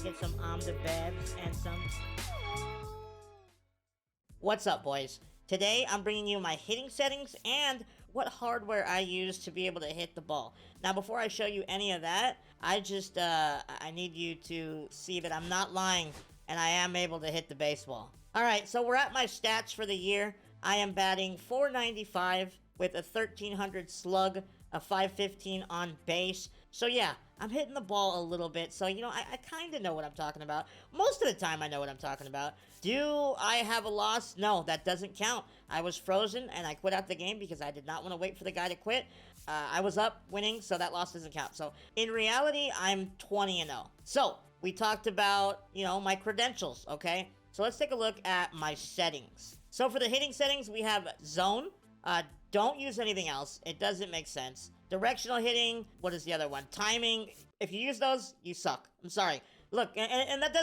get some the bevs and some... What's up, boys? Today, I'm bringing you my hitting settings and what hardware I use to be able to hit the ball. Now, before I show you any of that, I need you to see that I'm not lying and I am able to hit the baseball. Alright, so we're at my stats for the year. I am batting .495 with a 1300 slug, a 515 on base. So yeah, I'm hitting the ball a little bit, so, you know, I kind of know what I'm talking about. Most of the time, I know what I'm talking about. Do I have a loss? No, that doesn't count. I was frozen, and I quit out the game because I did not want to wait for the guy to quit. I was up winning, so that loss doesn't count. So, in reality, I'm 20-0. So, we talked about, you know, my credentials, okay? So, let's take a look at my settings. So, for the hitting settings, we have zone. Don't use anything else. It doesn't make sense. Directional hitting. What is the other one? Timing. If you use those, you suck. I'm sorry. Look, and that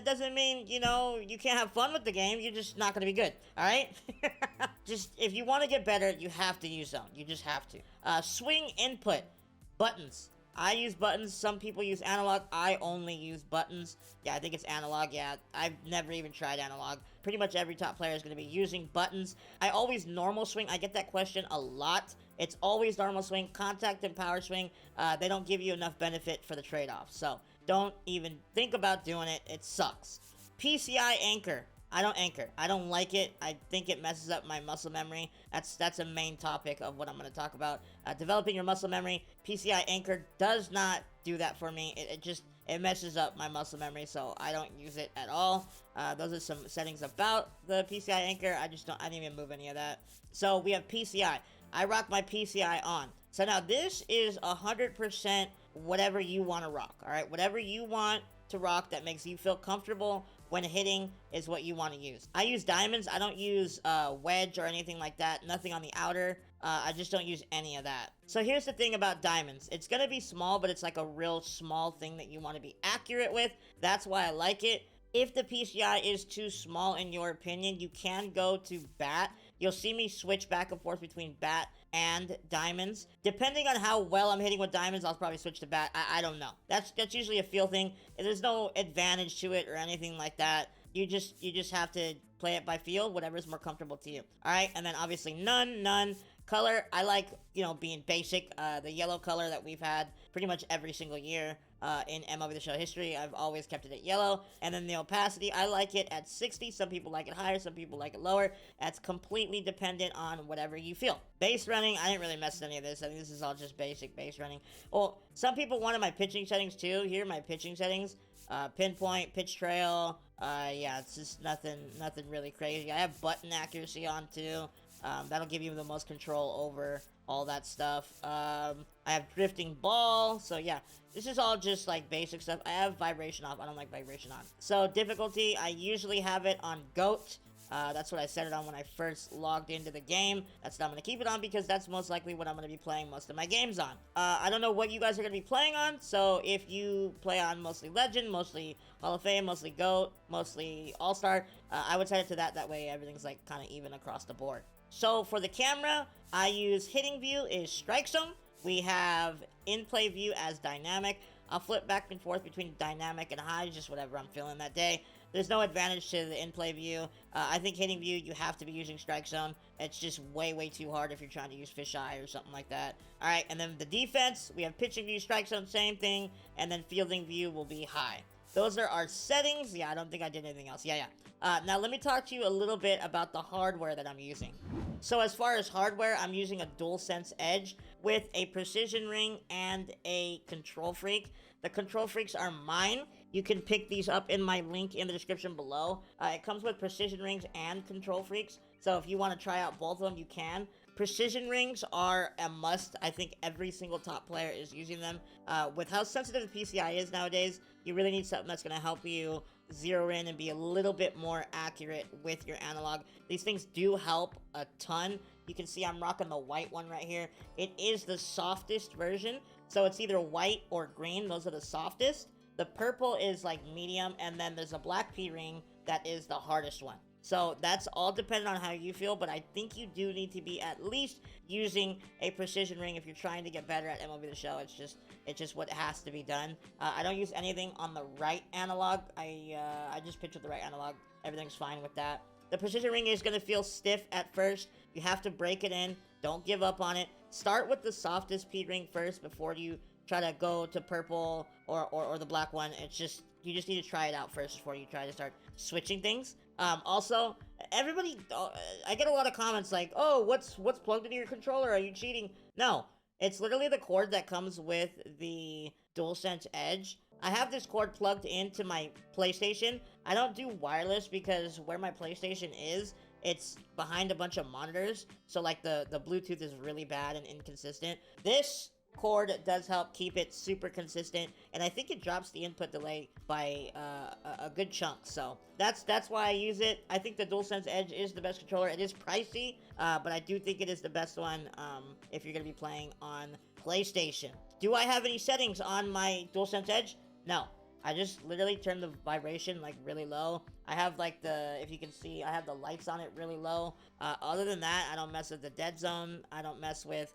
doesn't mean, you know, you can't have fun with the game. You're just not going to be good. All right? Just, if you want to get better, you have to use zone. You just have to. Swing input. Buttons. I use buttons. Some people use analog. I only use buttons. Yeah, I think it's analog. Yeah, I've never even tried analog. Pretty much every top player is going to be using buttons. I always normal swing. I get that question a lot. It's always normal swing. Contact and power swing, they don't give you enough benefit for the trade-off. So don't even think about doing it. It sucks. PCI anchor. I don't anchor. I don't like it. I think it messes up my muscle memory. That's a main topic of what I'm going to talk about. Developing your muscle memory. PCI anchor does not do that for me. It messes up my muscle memory, so I don't use it at all. Those are some settings about the PCI anchor. I didn't even move any of that. So we have PCI. I rock my PCI on. So now this is 100% whatever you want to rock, all right? Whatever you want to rock that makes you feel comfortable when hitting is what you want to use. I use diamonds. I don't use wedge or anything like that. Nothing on the outer. I just don't use any of that. So here's the thing about diamonds. It's going to be small, but it's like a real small thing that you want to be accurate with. That's why I like it. If the PCI is too small in your opinion, you can go to bat. You'll see me switch back and forth between bat and diamonds. Depending on how well I'm hitting with diamonds, I'll probably switch to bat. I don't know. That's usually a feel thing. There's no advantage to it or anything like that. You just have to play it by feel, whatever's more comfortable to you. All right, and then obviously none. Color, I like, you know, being basic. The yellow color that we've had pretty much every single year in MLB The Show history. I've always kept it at yellow. And then the opacity, I like it at 60. Some people like it higher, some people like it lower. That's completely dependent on whatever you feel. Base running, I didn't really mess with any of this. I think this is all just basic base running. Well, some people wanted my pitching settings too. Here are my pitching settings. Pinpoint, pitch trail. Yeah, it's just nothing really crazy. I have button accuracy on too. That'll give you the most control over all that stuff. I have drifting ball. So yeah, this is all just like basic stuff. I have vibration off. I don't like vibration on. So difficulty, I usually have it on GOAT. That's what I set it on when I first logged into the game. That's what I'm going to keep it on because that's most likely what I'm going to be playing most of my games on. I don't know what you guys are going to be playing on, so if you play on mostly Legend, mostly Hall of Fame, mostly GOAT, mostly All-Star, I would set it to that. That way everything's like kind of even across the board. So for the camera, I use hitting view is strike zone. We have in-play view as dynamic. I'll flip back and forth between dynamic and high, just whatever I'm feeling that day. There's no advantage to the in-play view. I think hitting view, you have to be using strike zone. It's just way too hard if you're trying to use fisheye or something like that. All right, and then the defense, we have pitching view, strike zone, same thing. And then fielding view will be high. Those are our settings. Yeah, I don't think I did anything else. Yeah. Now let me talk to you a little bit about the hardware that I'm using. So as far as hardware, I'm using a DualSense Edge with a precision ring and a control freak. The control freaks are mine. You can pick these up in my link in the description below. It comes with precision rings and control freaks. So if you want to try out both of them, you can. Precision rings are a must. I think every single top player is using them. With how sensitive the PCI is nowadays, you really need something that's going to help you zero in and be a little bit more accurate with your analog. These things do help a ton. You can see I'm rocking the white one right here. It is the softest version, so it's either white or green. Those are the softest. The purple is like medium, and then there's a black P ring that is the hardest one. So that's all dependent on how you feel, but I think you do need to be at least using a precision ring if you're trying to get better at MLB The Show. It's just what has to be done. I don't use anything on the right analog. I just pitch with the right analog. Everything's fine with that. The precision ring is going to feel stiff at first. You have to break it in. Don't give up on it. Start with the softest P ring first before you try to go to purple or the black one. You just need to try it out first before you try to start switching things. Also, everybody, I get a lot of comments like, oh, what's plugged into your controller? Are you cheating? No, it's literally the cord that comes with the DualSense Edge. I have this cord plugged into my PlayStation. I don't do wireless because where my PlayStation is, it's behind a bunch of monitors. So like the Bluetooth is really bad and inconsistent. This cord does help keep it super consistent, and I think it drops the input delay by a good chunk. So that's why I use it. I think the DualSense Edge is the best controller. It is pricey, but I do think it is the best one if you're gonna be playing on PlayStation. Do I have any settings on my DualSense Edge? No. I just literally turn the vibration like really low. I have like if you can see, I have the lights on it really low. Other than that, I don't mess with the dead zone. I don't mess with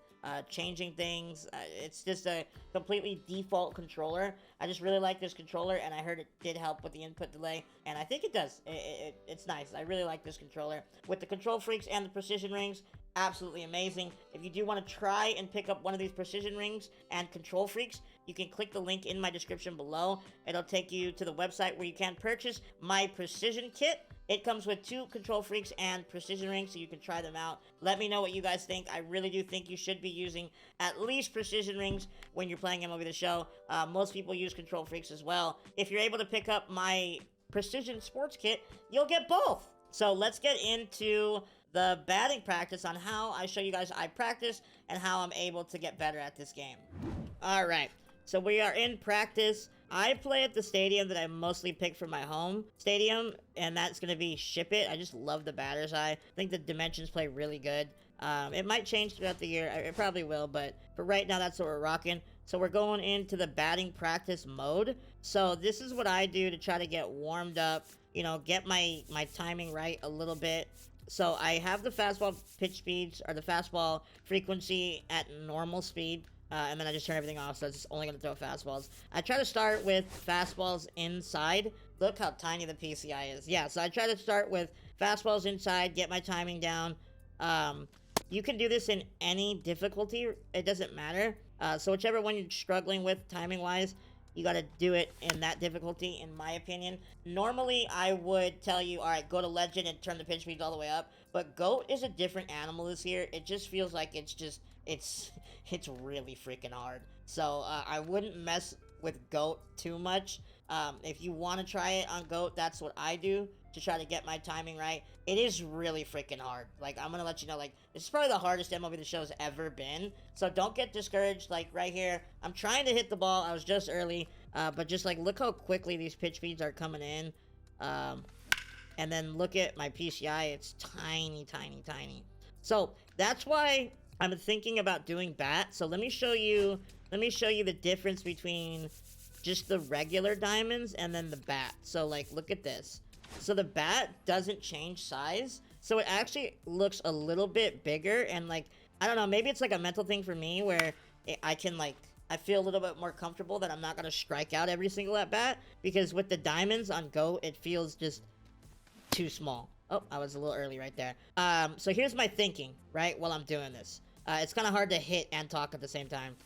changing things. It's just a completely default controller. I just really like this controller, and I heard it did help with the input delay, and I think it does. It's nice. I really like this controller. With the control freaks and the precision rings, absolutely amazing. If you do want to try and pick up one of these precision rings and control freaks, you can click the link in my description below. It'll take you to the website where you can purchase my precision kit. It comes with 2 control freaks and precision rings, so you can try them out. Let me know what you guys think. I really do think you should be using at least precision rings when you're playing MLB The Show. Most people use control freaks as well. If you're able to pick up my precision sports kit, you'll get both. So let's get into the batting practice on how I show you guys I practice and how I'm able to get better at this game. All right. So we are in practice. I play at the stadium that I mostly pick for my home stadium, and that's going to be Ship It. I just love the batter's eye. I think the dimensions play really good. It might change throughout the year. It probably will, but for right now, that's what we're rocking. So we're going into the batting practice mode. So this is what I do to try to get warmed up, get my timing right a little bit. So I have the fastball pitch speeds, or the fastball frequency at normal speed. And then I just turn everything off, so it's only going to throw fastballs. I try to start with fastballs inside. Look how tiny the PCI is. Yeah, so I try to start with fastballs inside, get my timing down. You can do this in any difficulty. It doesn't matter. So whichever one you're struggling with timing-wise, you got to do it in that difficulty, in my opinion. Normally, I would tell you, all right, go to Legend and turn the pitch speeds all the way up. But GOAT is a different animal this year. It just feels like it's really freaking hard. So I wouldn't mess with GOAT too much. If you want to try it on GOAT, that's what I do to try to get my timing right. It is really freaking hard. Like, I'm gonna let you know, like, this is probably the hardest MLB The Show's ever been. So don't get discouraged. Like, right here, I'm trying to hit the ball. I was just early, but just like, look how quickly these pitch speeds are coming in. And then look at my PCI. It's tiny, tiny, tiny. So that's why I'm thinking about doing bat. So let me show you the difference between just the regular diamonds and then the bat. So like, look at this. So the bat doesn't change size. So it actually looks a little bit bigger, and like, I don't know, maybe it's like a mental thing for me where I feel a little bit more comfortable that I'm not going to strike out every single at bat, because with the diamonds on Go, it feels just too small. Oh, I was a little early right there. So here's my thinking, right, while I'm doing this. It's kind of hard to hit and talk at the same time.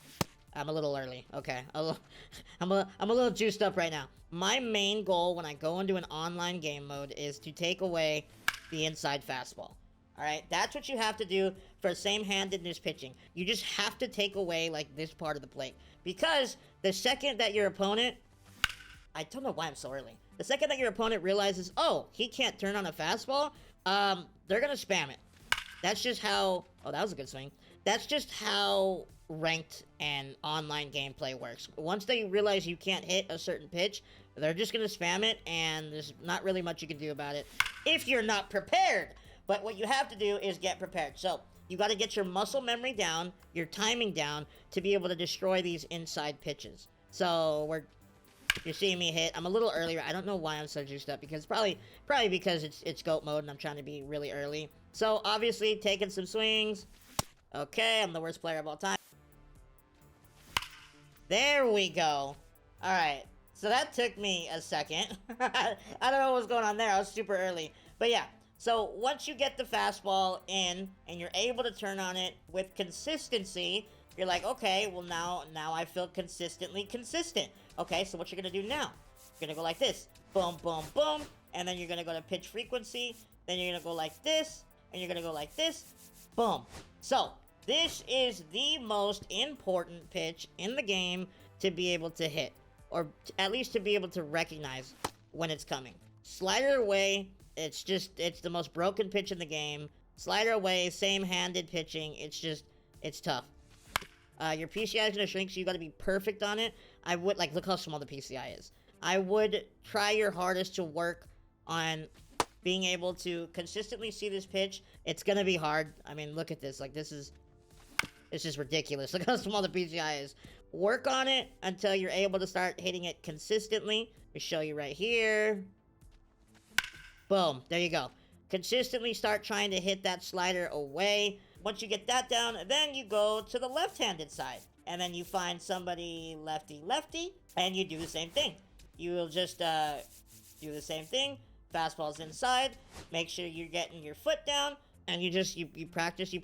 I'm a little early. Okay. I'm a little juiced up right now. My main goal when I go into an online game mode is to take away the inside fastball. All right? That's what you have to do for same-handedness pitching. You just have to take away, like, this part of the plate. Because the second that your opponent... I don't know why I'm so early. The second that your opponent realizes, oh, he can't turn on a fastball, they're going to spam it. That's just how... Oh, that was a good swing. That's just how ranked and online gameplay works. Once they realize you can't hit a certain pitch, they're just going to spam it, and there's not really much you can do about it if you're not prepared. But what you have to do is get prepared. So you got to get your muscle memory down, your timing down, to be able to destroy these inside pitches. So You're seeing me hit. I'm a little earlier. I don't know why I'm so juiced up, because probably because it's GOAT mode and I'm trying to be really early. So obviously taking some swings. Okay, I'm the worst player of all time. There we go. All right. So that took me a second. I don't know what was going on there. I was super early. But yeah. So once you get the fastball in and you're able to turn on it with consistency, you're like, okay, well now I feel consistently consistent. Okay, so what you're gonna do now? You're gonna go like this. Boom, boom, boom. And then you're gonna go to pitch frequency. Then you're gonna go like this. And you're gonna go like this. Boom. So this is the most important pitch in the game to be able to hit. Or at least to be able to recognize when it's coming. Slider away. It's the most broken pitch in the game. Slider away, same-handed pitching. It's tough. Your PCI is going to shrink, so you got to be perfect on it. I would, like, look how small the PCI is. I would try your hardest to work on being able to consistently see this pitch. It's going to be hard. I mean, look at this. Like, this is ridiculous. Look how small the PCI is. Work on it until you're able to start hitting it consistently. Let me show you right here. Boom. There you go. Consistently start trying to hit that slider away. Once you get that down, then you go to the left-handed side. And then you find somebody lefty, and you do the same thing. You will just do the same thing. Fastball's inside. Make sure you're getting your foot down. And you practice.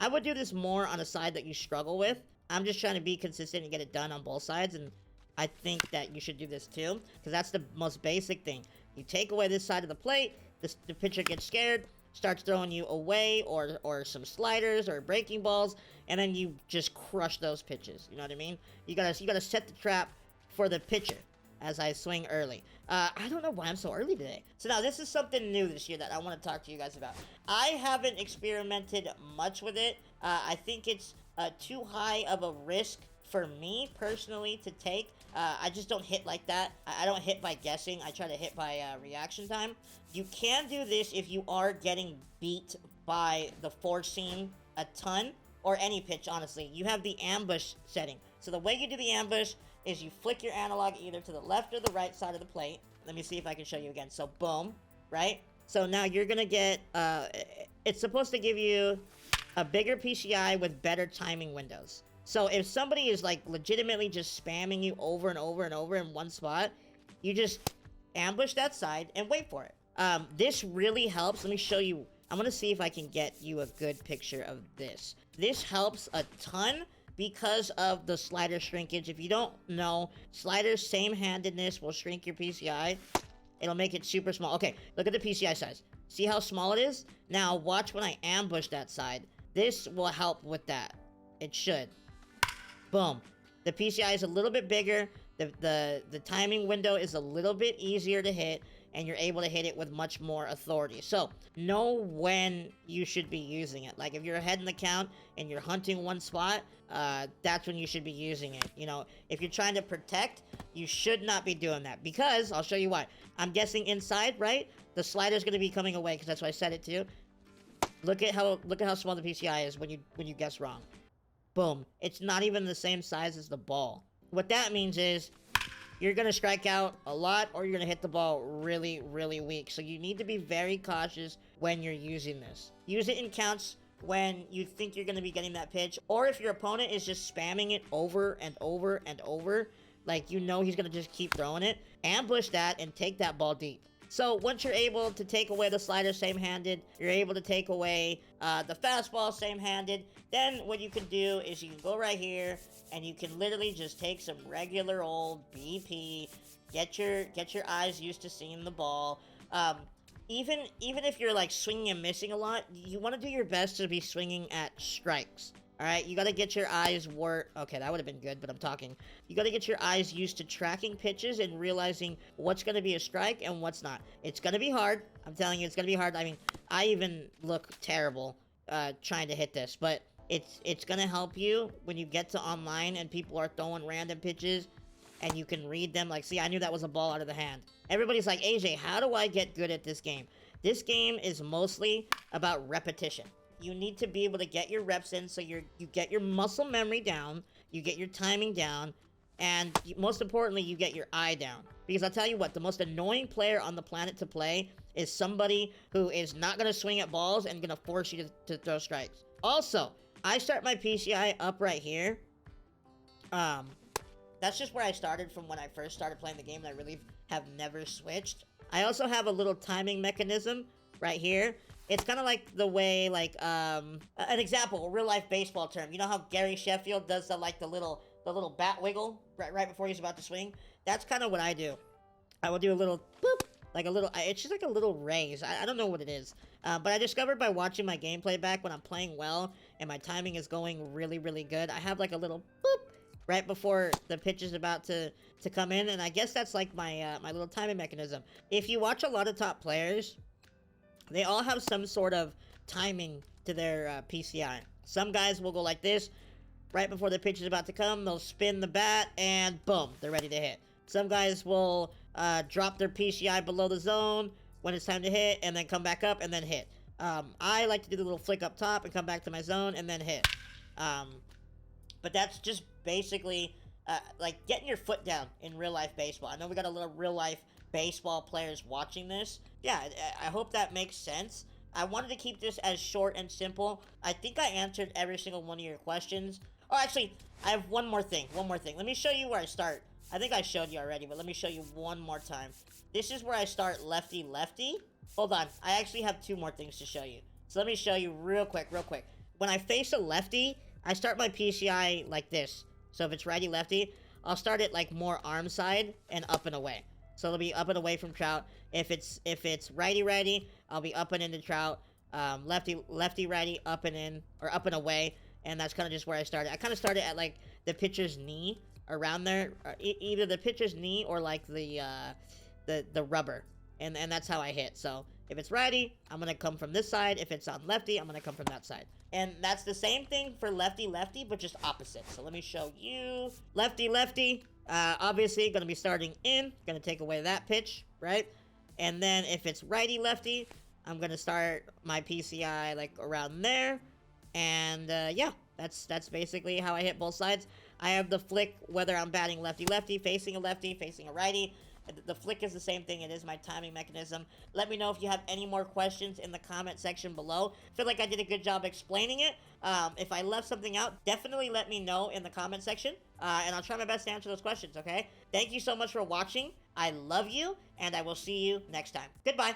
I would do this more on a side that you struggle with. I'm just trying to be consistent and get it done on both sides. And I think that you should do this too. Because that's the most basic thing. You take away this side of the plate, the pitcher gets scared, starts throwing you away, or some sliders or breaking balls, and then you just crush those pitches. You know what I mean? You gotta set the trap for the pitcher as I swing early. I don't know why I'm so early today. So now this is something new this year that I want to talk to you guys about. I haven't experimented much with it. I think it's too high of a risk for me personally to take. I just don't hit like that. I don't hit by guessing. I try to hit by reaction time. You can do this if you are getting beat by the four seam a ton, or any pitch, honestly. You have the ambush setting. So the way you do the ambush is you flick your analog either to the left or the right side of the plate. Let me see if I can show you again. So boom, right? So now you're gonna get, it's supposed to give you a bigger PCI with better timing windows. So if somebody is like legitimately just spamming you over and over and over in one spot, you just ambush that side and wait for it. This really helps. Let me show you. I'm going to see if I can get you a good picture of this. This helps a ton because of the slider shrinkage. If you don't know, sliders same-handedness will shrink your PCI. It'll make it super small. Okay, look at the PCI size. See how small it is? Now watch when I ambush that side. This will help with that. It should. Boom. The PCI is a little bit bigger. The timing window is a little bit easier to hit, and you're able to hit it with much more authority. So, know when you should be using it. Like, if you're ahead in the count and you're hunting one spot, that's when you should be using it. You know, if you're trying to protect, you should not be doing that. Because, I'll show you why. I'm guessing inside, right? The slider's going to be coming away, because that's what I set it to. Look at how small the PCI is when you guess wrong. Boom. It's not even the same size as the ball. What that means is you're going to strike out a lot, or you're going to hit the ball really, really weak. So you need to be very cautious when you're using this. Use it in counts when you think you're going to be getting that pitch, or if your opponent is just spamming it over and over and over, like you know he's going to just keep throwing it, ambush that and take that ball deep. So once you're able to take away the slider same-handed, you're able to take away the fastball same-handed, then what you can do is you can go right here and you can literally just take some regular old BP, get your eyes used to seeing the ball. Even if you're like swinging and missing a lot, you want to do your best to be swinging at strikes. All right, you got to get your eyes okay, that would have been good, but I'm talking. You got to get your eyes used to tracking pitches and realizing what's going to be a strike and what's not. It's going to be hard. I'm telling you, it's going to be hard. I mean, I even look terrible trying to hit this, but it's going to help you when you get to online and people are throwing random pitches and you can read them. Like, see, I knew that was a ball out of the hand. Everybody's like, AJ, how do I get good at this game? This game is mostly about repetition. You need to be able to get your reps in so you get your muscle memory down, you get your timing down, and most importantly, you get your eye down. Because I'll tell you what, the most annoying player on the planet to play is somebody who is not going to swing at balls and going to force you to throw strikes. Also, I start my PCI up right here. That's just where I started from when I first started playing the game, and I really have never switched. I also have a little timing mechanism right here. It's kind of like the way, like, an example, a real-life baseball term. You know how Gary Sheffield does the little bat wiggle right before he's about to swing? That's kind of what I do. I will do a little boop, like a little, it's just like a little raise. I don't know what it is. But I discovered by watching my gameplay back when I'm playing well and my timing is going really, really good, I have like a little boop right before the pitch is about to come in, and I guess that's like my my little timing mechanism. If you watch a lot of top players, they all have some sort of timing to their PCI. Some guys will go like this, right before the pitch is about to come, they'll spin the bat, and boom, they're ready to hit. Some guys will drop their PCI below the zone when it's time to hit, and then come back up and then hit. I like to do the little flick up top and come back to my zone and then hit. But that's just basically like getting your foot down in real life baseball. I know we got a little real life baseball players watching this. Yeah, I hope that makes sense. I wanted to keep this as short and simple. I think I answered every single one of your questions. Oh, actually, I have one more thing. Let me show you where I start. I think I showed you already, but let me show you one more time. This is where I start lefty-lefty. Hold on. I actually have two more things to show you. So let me show you real quick. When I face a lefty, I start my PCI like this. So if it's righty-lefty, I'll start it like more arm side and up and away. So it'll be up and away from Trout. If it's righty-righty, I'll be up and into Trout. Lefty-righty, up and in, or up and away. And that's kind of just where I started. I kind of started at like the pitcher's knee, around there. Either the pitcher's knee or like the rubber. And that's how I hit. So if it's righty, I'm going to come from this side. If it's on lefty, I'm going to come from that side. And that's the same thing for lefty-lefty, but just opposite. So let me show you. Lefty-lefty. Obviously, going to be starting in. Going to take away that pitch, right? And then if it's righty-lefty, I'm going to start my PCI like around there. And yeah, that's basically how I hit both sides. I have the flick, whether I'm batting lefty-lefty, facing a lefty, facing a righty. The flick is the same thing. It is my timing mechanism. Let me know if you have any more questions in the comment section below. I feel like I did a good job explaining it. If I left something out, definitely let me know in the comment section. And I'll try my best to answer those questions, okay? Thank you so much for watching. I love you, and I will see you next time. Goodbye.